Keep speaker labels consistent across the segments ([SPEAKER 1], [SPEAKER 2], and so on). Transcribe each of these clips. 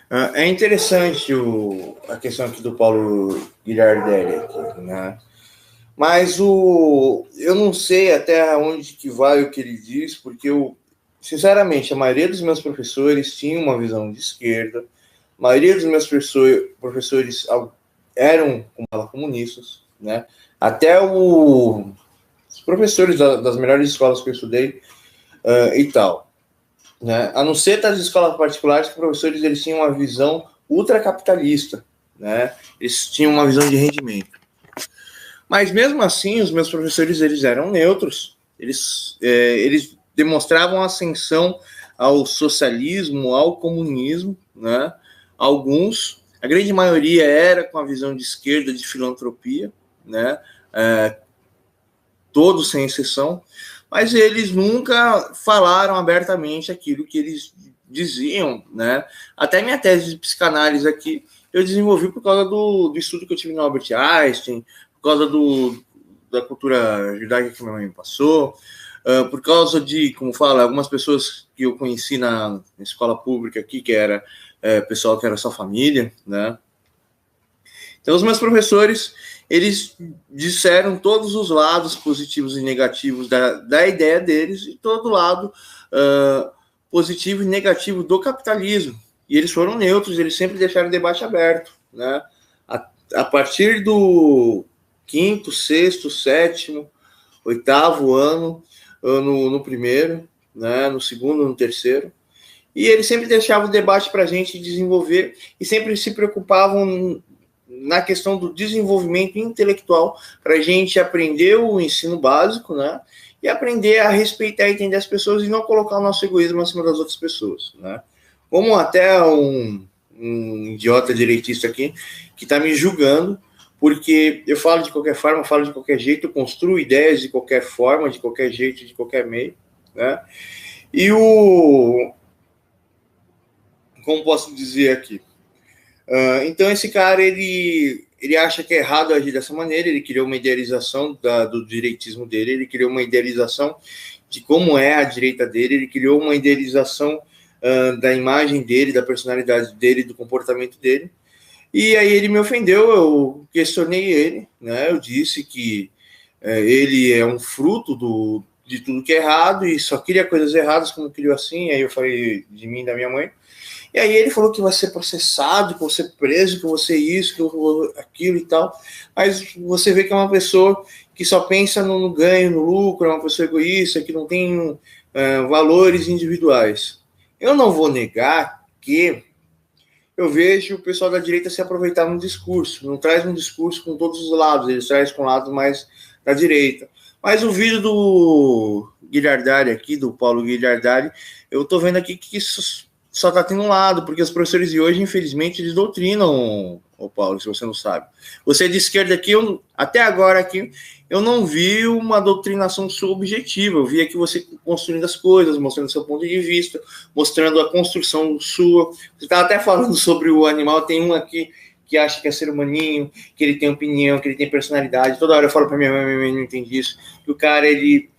[SPEAKER 1] É interessante a questão aqui do Paulo Guilhardelli, aqui, né? Mas eu não sei até onde que vai o que ele diz, porque sinceramente, a maioria dos meus professores tinha uma visão de esquerda, a maioria dos meus professores eram comunistas, né? Até os professores das melhores escolas que eu estudei e tal, né? A não ser das escolas particulares, que os professores eles tinham uma visão ultracapitalista, né? Eles tinham uma visão de rendimento. Mas mesmo assim, os meus professores eles eram neutros. Eles demonstravam ascensão ao socialismo, ao comunismo, né? Alguns, a grande maioria era com a visão de esquerda, de filantropia, né? Todos sem exceção, mas eles nunca falaram abertamente aquilo que eles diziam, né? Até minha tese de psicanálise aqui eu desenvolvi por causa do estudo que eu tive no Albert Einstein, por causa da cultura judaica que minha mãe me passou, por causa de, como fala, algumas pessoas que eu conheci na escola pública aqui, que era pessoal que era só família, né? Então, os meus professores, eles disseram todos os lados positivos e negativos da ideia deles e todo lado positivo e negativo do capitalismo. E eles foram neutros, eles sempre deixaram o debate aberto, né? A partir do quinto, sexto, sétimo, oitavo ano, no primeiro, né? No segundo, no terceiro. E eles sempre deixavam o debate para a gente desenvolver e sempre se preocupavam na questão do desenvolvimento intelectual para a gente aprender o ensino básico, né? E aprender a respeitar e entender as pessoas e não colocar o nosso egoísmo acima das outras pessoas, né? Como até um idiota direitista aqui que está me julgando porque eu falo de qualquer forma, falo de qualquer jeito, eu construo ideias de qualquer forma, de qualquer jeito, de qualquer meio, né? E como posso dizer aqui? Então esse cara, ele acha que é errado agir dessa maneira, ele criou uma idealização do direitismo dele, ele criou uma idealização de como é a direita dele, ele criou uma idealização da imagem dele, da personalidade dele, do comportamento dele, e aí ele me ofendeu, eu questionei ele, né? Eu disse que ele é um fruto de tudo que é errado e só queria coisas erradas como criou assim, aí eu falei de mim e da minha mãe. E aí ele falou que vai ser processado, que eu vou ser preso, que eu vou ser isso, que eu vou aquilo e tal. Mas você vê que é uma pessoa que só pensa no ganho, no lucro, é uma pessoa egoísta, que não tem valores individuais. Eu não vou negar que eu vejo o pessoal da direita se aproveitar no discurso. Não traz um discurso com todos os lados, eles trazem com o lado mais da direita. Mas o vídeo do Guilhardelli aqui, do Paulo Guilhardelli, eu tô vendo aqui que isso só tá tendo um lado, porque os professores de hoje, infelizmente, eles doutrinam, o Paulo, se você não sabe. Você é de esquerda aqui, até agora aqui, eu não vi uma doutrinação subjetiva, eu vi aqui você construindo as coisas, mostrando seu ponto de vista, mostrando a construção sua. Você estava até falando sobre o animal, tem um aqui que acha que é ser humaninho, que ele tem opinião, que ele tem personalidade. Toda hora eu falo para minha mãe não entende isso. E o cara, ele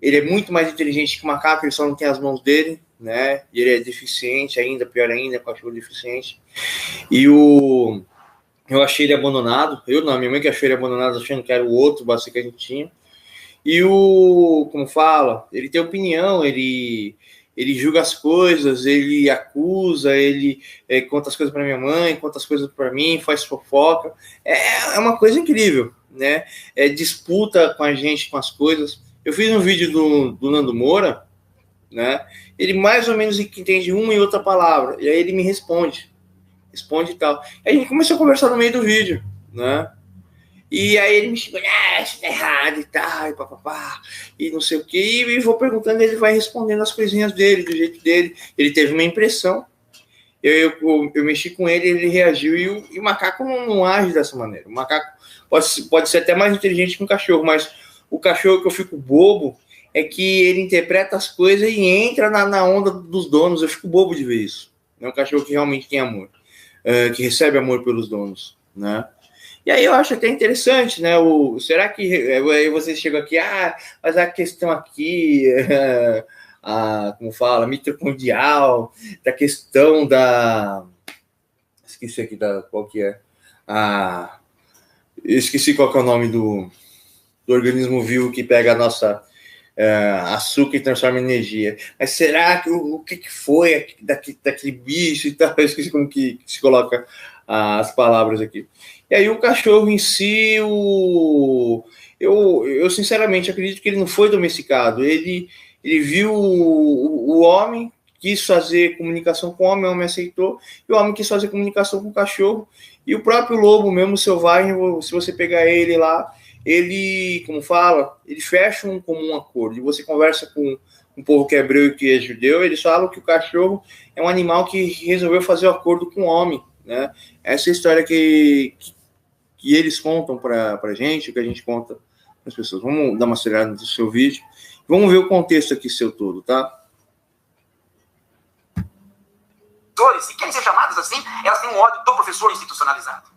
[SPEAKER 1] é muito mais inteligente que o macaco, ele só não tem as mãos dele, né? E ele é deficiente ainda, pior ainda, cachorro deficiente. E eu achei ele abandonado. Minha mãe que achou ele abandonado, achando que era o outro bastante que a gente tinha. E como fala, ele tem opinião, ele julga as coisas, ele acusa, ele conta as coisas para minha mãe, conta as coisas para mim, faz fofoca. É uma coisa incrível, né? Disputa com a gente, com as coisas. Eu fiz um vídeo do Nando Moura, né? Ele mais ou menos entende uma e outra palavra, e aí ele me responde e tal. E a gente começou a conversar no meio do vídeo, né? E aí ele me chegou, isso tá errado e tal, e papapá, e não sei o que, e vou perguntando, ele vai respondendo as coisinhas dele, do jeito dele. Ele teve uma impressão, eu mexi com ele, ele reagiu, e o macaco não age dessa maneira. O macaco pode ser até mais inteligente que um cachorro, mas o cachorro que eu fico bobo é que ele interpreta as coisas e entra na onda dos donos. Eu fico bobo de ver isso. É um cachorro que realmente tem amor, que recebe amor pelos donos, né? E aí eu acho até interessante, né? Será que aí você chega aqui, mas a questão aqui, como fala, mitocondrial, da questão esqueci aqui qual que é. Eu esqueci qual que é o nome do organismo vivo que pega a nossa açúcar e transforma em energia. Mas será que o que foi daquele bicho e tal? Eu esqueci como que se coloca as palavras aqui. E aí o cachorro em si, eu sinceramente acredito que ele não foi domesticado. Ele viu o homem, quis fazer comunicação com o homem aceitou, e o homem quis fazer comunicação com o cachorro, e o próprio lobo mesmo selvagem, se você pegar ele lá, ele, como fala, ele fecha um comum acordo, e você conversa com um povo que é hebreu e que é judeu, eles falam que o cachorro é um animal que resolveu fazer um acordo com o homem, né? Essa é a história que eles contam para a gente, que a gente conta para as pessoas. Vamos dar uma acelerada no seu vídeo, vamos ver o contexto aqui seu todo, tá?
[SPEAKER 2] Se querem ser chamadas assim, elas têm um ódio do professor institucionalizado.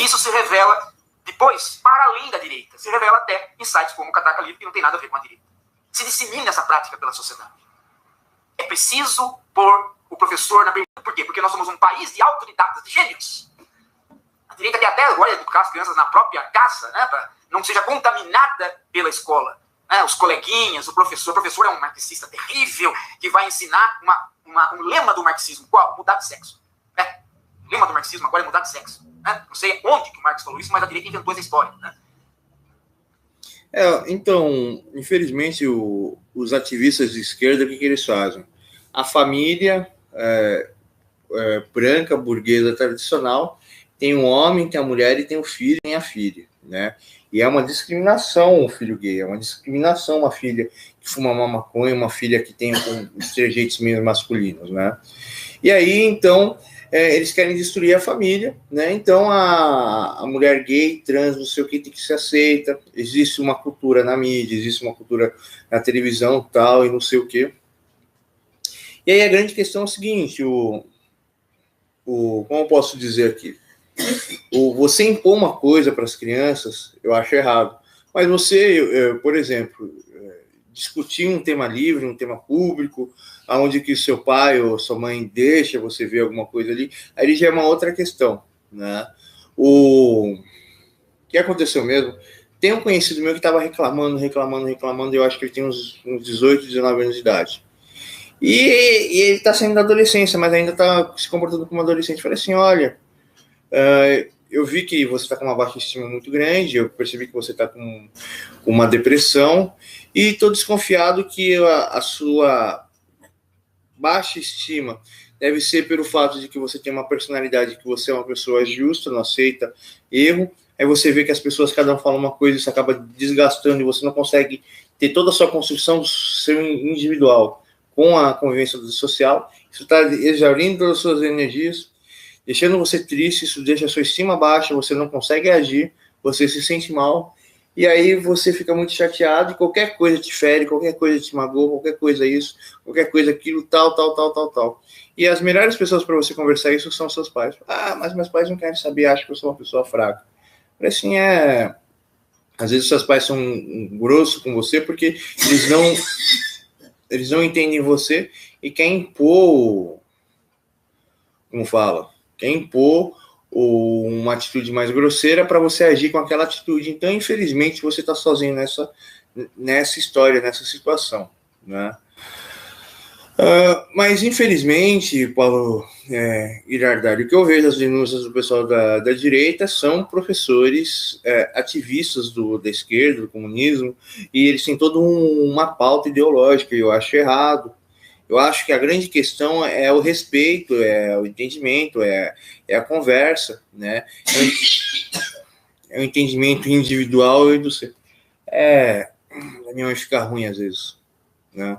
[SPEAKER 2] Isso se revela depois, para além da direita, se revela até em sites como o Catraca Livre, que não tem nada a ver com a direita. Se dissemina essa prática pela sociedade. É preciso pôr o professor na berlinda. Por quê? Porque nós somos um país de autodidatas, de gênios. A direita quer até agora educar as crianças na própria casa, né, para não seja contaminada pela escola. Os coleguinhas, o professor é um marxista terrível que vai ensinar um lema do marxismo. Qual? Mudar de sexo. O lema do marxismo agora é mudar de sexo. Não sei onde que o Marx falou isso, mas a direita inventou essa história.
[SPEAKER 1] Então, infelizmente, os ativistas de esquerda, o que eles fazem? A família branca, burguesa, tradicional, tem um homem, tem a mulher e tem o filho, tem a filha, né? E é uma discriminação o filho gay, é uma discriminação uma filha que fuma uma maconha, uma filha que tem os trejeitos meio masculinos, né? E aí, então, eles querem destruir a família, né? Então, a mulher gay, trans, não sei o que, tem que ser aceita. Existe uma cultura na mídia, existe uma cultura na televisão, tal, e não sei o que. E aí a grande questão é o seguinte, como eu posso dizer aqui? Você impor uma coisa para as crianças, eu acho errado. Mas você, por exemplo, discutir um tema livre, um tema público, aonde que seu pai ou sua mãe deixa você ver alguma coisa ali, aí já é uma outra questão, né? O que aconteceu mesmo? Tem um conhecido meu que estava reclamando, e eu acho que ele tem uns 18, 19 anos de idade. E ele está saindo da adolescência, mas ainda está se comportando como adolescente. Eu falei assim, olha, eu vi que você está com uma baixa estima muito grande, eu percebi que você está com uma depressão, e estou desconfiado que a sua baixa estima deve ser pelo fato de que você tem uma personalidade, que você é uma pessoa justa, não aceita erro. Aí você vê que as pessoas, cada um fala uma coisa, isso acaba desgastando e você não consegue ter toda a sua construção do seu individual com a convivência social. Isso está exaurindo todas as suas energias, deixando você triste, isso deixa a sua estima baixa, você não consegue agir, você se sente mal, e aí você fica muito chateado e qualquer coisa te fere, qualquer coisa te magoa, qualquer coisa isso, qualquer coisa aquilo, tal. E as melhores pessoas para você conversar isso são seus pais. Mas meus pais não querem saber, acham que eu sou uma pessoa fraca. Assim, às vezes seus pais são grossos com você porque eles não entendem você e querem impor, como fala, querem impor uma atitude mais grosseira para você agir com aquela atitude. Então, infelizmente, você está sozinho nessa história, nessa situação, né? Mas, infelizmente, Paulo Girardelli, o que eu vejo as denúncias do pessoal da direita são professores ativistas da esquerda, do comunismo, e eles têm toda uma pauta ideológica, e eu acho errado. Eu acho que a grande questão é o respeito, é o entendimento, é a conversa, né? É o entendimento individual e do ser. A minha mãe fica ruim às vezes, né?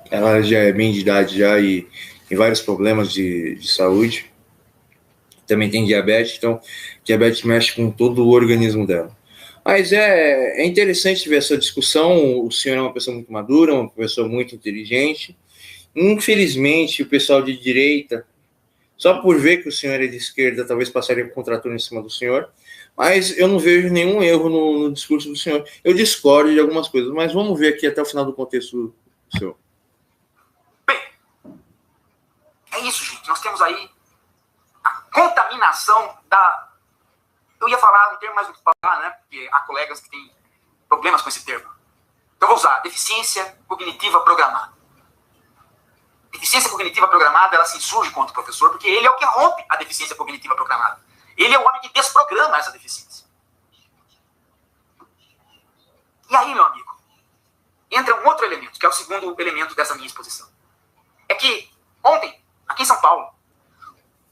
[SPEAKER 1] Ela já é bem de idade já e tem vários problemas de saúde. Também tem diabetes, então diabetes mexe com todo o organismo dela. Mas é interessante ver essa discussão. O senhor é uma pessoa muito madura, uma pessoa muito inteligente. Infelizmente, o pessoal de direita, só por ver que o senhor é de esquerda, talvez passaria por contratura em cima do senhor. Mas eu não vejo nenhum erro no discurso do senhor. Eu discordo de algumas coisas, mas vamos ver aqui até o final do contexto do senhor.
[SPEAKER 2] isso, gente. Nós temos aí a contaminação da... Eu ia falar um termo mais do que falar, né? Porque há colegas que têm problemas com esse termo. Então eu vou usar deficiência cognitiva programada. Deficiência cognitiva programada, ela se insurge contra o professor, porque ele é o que rompe a deficiência cognitiva programada. Ele é o homem que desprograma essa deficiência. E aí, meu amigo, entra um outro elemento, que é o segundo elemento dessa minha exposição. É que ontem, aqui em São Paulo,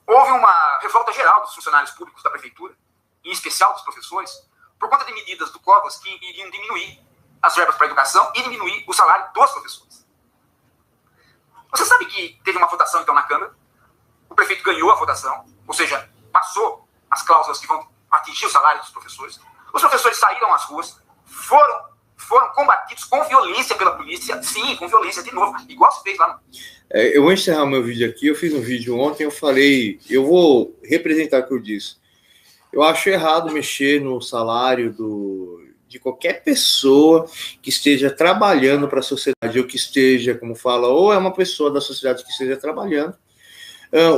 [SPEAKER 2] houve uma revolta geral dos funcionários públicos da prefeitura, em especial dos professores, por conta de medidas do Covas que iriam diminuir as verbas para a educação e diminuir o salário dos professores. Você sabe que teve uma votação, então, na Câmara, o prefeito ganhou a votação, ou seja, passou as cláusulas que vão atingir o salário dos professores, os professores saíram às ruas, foram combatidos com violência pela polícia, sim, com violência de novo, igual se fez lá no...
[SPEAKER 1] Eu vou encerrar meu vídeo aqui. Eu fiz um vídeo ontem, eu falei, eu vou representar o que eu disse. Eu acho errado mexer no salário de qualquer pessoa que esteja trabalhando para a sociedade, ou que esteja, como fala, ou é uma pessoa da sociedade que esteja trabalhando.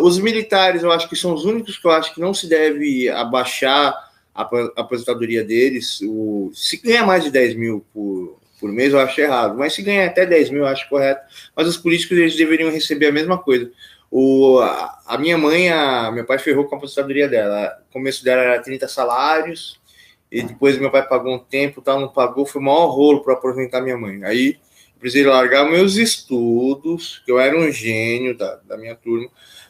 [SPEAKER 1] Os militares, eu acho que são os únicos que eu acho que não se deve abaixar a aposentadoria deles. Se ganhar mais de 10 mil por mês, eu acho errado. Mas se ganhar até 10 mil, eu acho correto. Mas os políticos, eles deveriam receber a mesma coisa. A minha mãe, meu pai ferrou com a aposentadoria dela. O começo dela era 30 salários, e depois meu pai pagou um tempo, não pagou, foi o maior rolo para aposentar minha mãe. Aí, eu precisei largar meus estudos, que eu era um gênio da minha turma,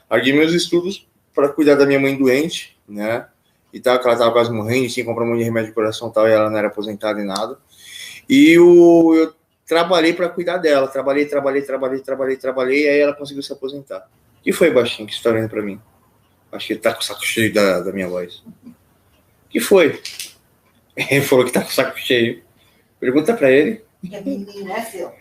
[SPEAKER 1] larguei meus estudos para cuidar da minha mãe doente, né? E tal, que ela estava quase morrendo, tinha que comprar um monte de remédio de coração e tal, e ela não era aposentada em nada. E eu trabalhei para cuidar dela, trabalhei, e aí ela conseguiu se aposentar. Que foi, baixinho, que você tá olhando para mim? Acho que ele tá com o saco cheio da minha voz. Que foi? Ele falou que tá com o saco cheio. Pergunta para ele.
[SPEAKER 3] Quer dormir, né, filho?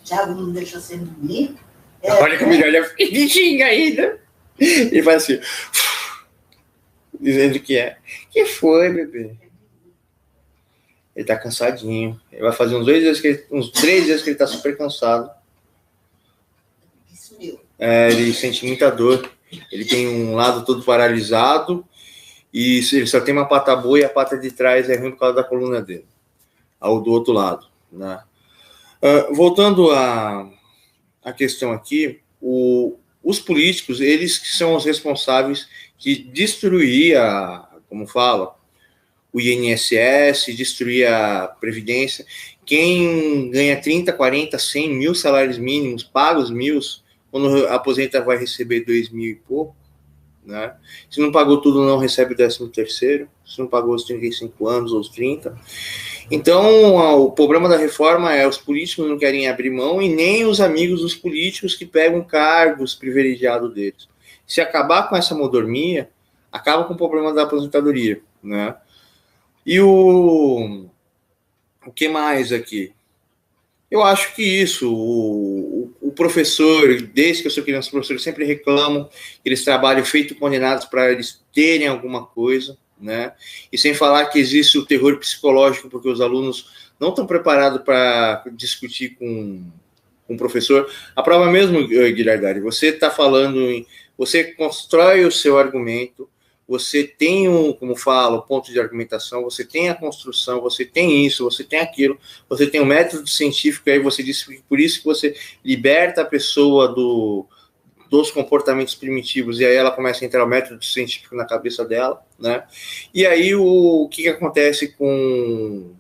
[SPEAKER 3] Thiago não deixa você dormir?
[SPEAKER 1] Olha como ele olha bichinho ainda. Ele faz assim, dizendo que é. Que foi, bebê? Ele tá cansadinho. Ele vai fazer uns 3 dias que ele tá super cansado.
[SPEAKER 3] Isso meu.
[SPEAKER 1] Ele sente muita dor. Ele tem um lado todo paralisado e ele só tem uma pata boa e a pata de trás é ruim por causa da coluna dele. Ao do outro lado, né? Voltando à questão aqui, os políticos, eles que são os responsáveis de destruir como fala, o INSS, destruir a Previdência. Quem ganha 30, 40, 100 mil salários mínimos, paga os 1.000, quando aposenta vai receber 2 mil e pouco, né? Se não pagou tudo, não recebe o 13º, se não pagou os 35 anos ou os 30. Então, o problema da reforma é os políticos não querem abrir mão e nem os amigos dos políticos que pegam cargos privilegiados deles. Se acabar com essa mordomia, acaba com o problema da aposentadoria, né? E o que mais aqui? Eu acho que isso, o professor, desde que eu sou criança, os professores sempre reclamam que eles trabalham feito condenados para eles terem alguma coisa, né? E sem falar que existe o terror psicológico, porque os alunos não estão preparados para discutir com o professor. A prova mesmo, Guilherme, você está falando, você constrói o seu argumento, você tem como fala, o ponto de argumentação, você tem a construção, você tem isso, você tem aquilo, você tem o método científico, aí você diz que por isso que você liberta a pessoa dos comportamentos primitivos, e aí ela começa a entrar o método científico na cabeça dela, né? E aí o que acontece como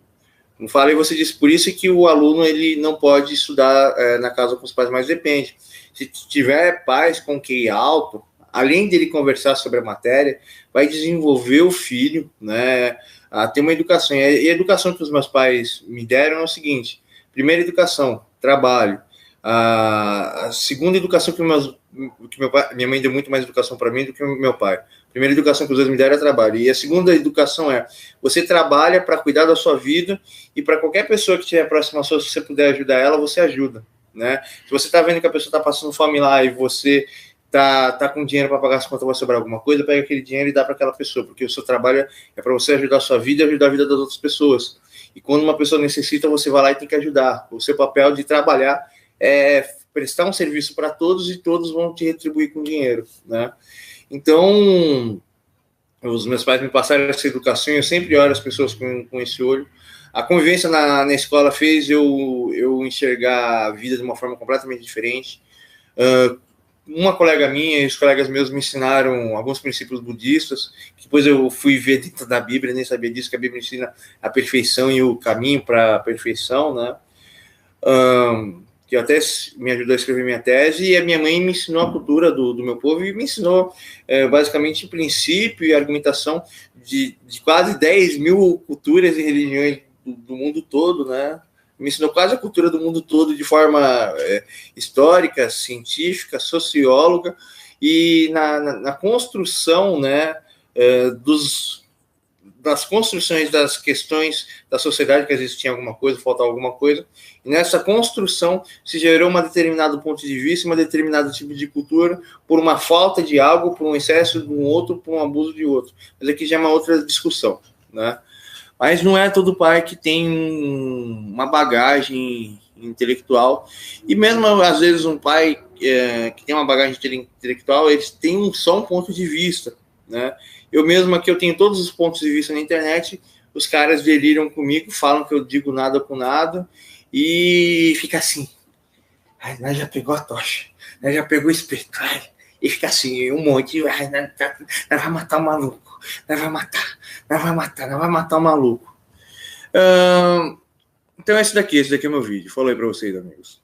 [SPEAKER 1] falei, você disse, por isso que o aluno ele não pode estudar na casa com os pais, mas depende. Se tiver pais com QI alto, além dele conversar sobre a matéria, vai desenvolver o filho, né, a ter uma educação. E a educação que os meus pais me deram é o seguinte: primeira educação, trabalho. A segunda educação que minha mãe deu muito mais educação para mim do que o meu pai. A primeira educação que os dois me deram é trabalho. E a segunda educação é: você trabalha para cuidar da sua vida e para qualquer pessoa que estiver próxima a sua, se você puder ajudar ela, você ajuda, né? Se você está vendo que a pessoa está passando fome lá e você tá com dinheiro para pagar as contas, vai sobrar alguma coisa, pega aquele dinheiro e dá para aquela pessoa, porque o seu trabalho é para você ajudar a sua vida e ajudar a vida das outras pessoas. E quando uma pessoa necessita, você vai lá e tem que ajudar. O seu papel de trabalhar é prestar um serviço para todos e todos vão te retribuir com dinheiro, né? Então, os meus pais me passaram essa educação, eu sempre olho as pessoas com esse olho. A convivência na escola fez eu enxergar a vida de uma forma completamente diferente. Uma colega minha e os colegas meus me ensinaram alguns princípios budistas, que depois eu fui ver dentro da Bíblia, nem sabia disso, que a Bíblia ensina a perfeição e o caminho para a perfeição, né? Que até me ajudou a escrever minha tese, e a minha mãe me ensinou a cultura do meu povo e me ensinou basicamente princípio e argumentação de quase 10 mil culturas e religiões do mundo todo, né? Me ensinou quase a cultura do mundo todo de forma histórica, científica, socióloga, e na construção, né, das construções das questões da sociedade, que às vezes tinha alguma coisa, faltava alguma coisa, e nessa construção se gerou um determinado ponto de vista, um determinado tipo de cultura, por uma falta de algo, por um excesso de um outro, por um abuso de outro. Mas aqui já é uma outra discussão, né? Mas não é todo pai que tem uma bagagem intelectual, e mesmo às vezes um pai que tem uma bagagem intelectual, eles têm só um ponto de vista, né? Eu mesmo aqui, eu tenho todos os pontos de vista na internet, os caras deliram comigo, falam que eu digo nada com nada, e fica assim, nós já pegou a tocha, nós já pegou o espeto, e fica assim, um monte, nós vai matar o maluco, nós vai matar o maluco. Então esse daqui é o meu vídeo. Falei para vocês, amigos.